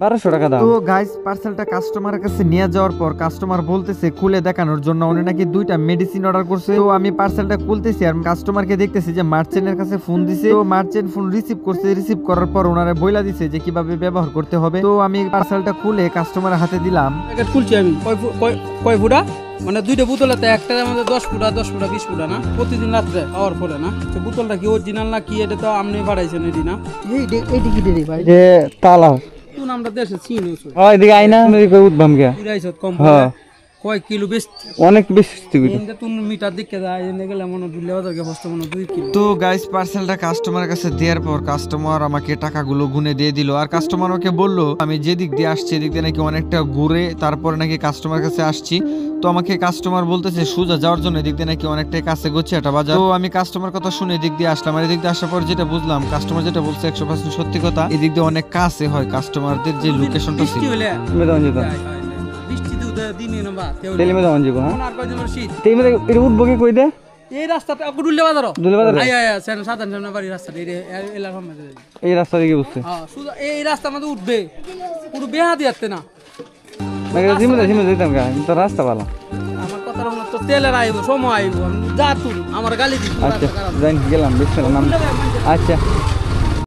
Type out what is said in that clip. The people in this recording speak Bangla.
1200 টাকা দাম। তো গাইস পার্সেলটা কাস্টমারের কাছে নিয়ে যাওয়ার পর কাস্টমার বলতেছে খুলে দেখানোর জন্য উনি নাকি 2টা মেডিসিন অর্ডার করছে। তো আমি পার্সেলটা খুলতেছি আর কাস্টমারকে দেখতেছি যে মার্চেন্টের কাছে ফোন দিছে। তো মার্চেন্ট ফোন রিসিভ করছে, রিসিভ করার পর ওনারা বইলা দিছে যে কিভাবে ব্যবহার করতে হবে। তো আমি পার্সেলটা খুলে কাস্টমারের হাতে দিলাম। প্যাকেট খুলছি আমি কয় ফুটা মানে 2টা বোতলেতে একটার মধ্যে 10 ফুটা 20 ফুটা না প্রতিদিন রাত্রে খাওয়ার পরে না সে বোতলটা কি অরিজিনাল না কি এটা তো আপনি বাড়াইছেন এটি না এই কি রে ভাই যে তালা তুই আমরা দেশে চিনি এদিকে আইনা উদ্ভাম গিয়া কম হ্যাঁ কয় কিলো বেশ অনেক বেশি তুমি মিটার দিকে যায় এনে গেলে মনে দিলে ওদেরকে বসতে মনে 2 কিলো। তো গাইস পার্সেলটা কাস্টমারের কাছে দেওয়ার পর কাস্টমার আমাকে টাকাগুলো গুনে দিয়ে দিল। আর কাস্টমার আমাকে বললো আমি যে দিক দিয়ে আসছি এদিক দিয়ে নাকি অনেকটা ঘুরে তারপরে নাকি কাস্টমার কাছে আসছি। তো আমাকে কাস্টমার বলতেছে সোজা যাওয়ার জন্য এদিক দিয়ে নাকি অনেকটাই কাছে গচ্ছে একটা বাজার। তো আমি কাস্টমার কথা শুনে এদিক দিয়ে আসলাম। আর এদিক দিয়ে আসার পর যেটা বুঝলাম কাস্টমার যেটা বলছে 100% সত্যি কথা, এদিক দিয়ে অনেক কাছে হয় কাস্টমারদের যে লোকেশনটা ছিল। বৃষ্টি দিনে না বা তেলি মে দাও জিগো হ্যাঁ আর কয়দিন শীত তেলি মে এটা উঠবো কি কই দে এই রাস্তাটা গুডুল্লে বাজারও দুলে বাজার সাধারণ সামনে বাড়ি রাস্তাটা এই এলাকার মধ্যে এই রাস্তা দিকে বুঝছে হ্যাঁ সুদা এই রাস্তার মধ্যে উঠবে পুরো বেহা দিয়াতে না নাকি জিমে দিতাম গা তো রাস্তা ভালো। আমার কথা হলো তো তেলের আইব সময় আইব যা তুই আমার গালি দিবি আচ্ছা জানি গেলাম বিসমিল্লাহ নাম আচ্ছা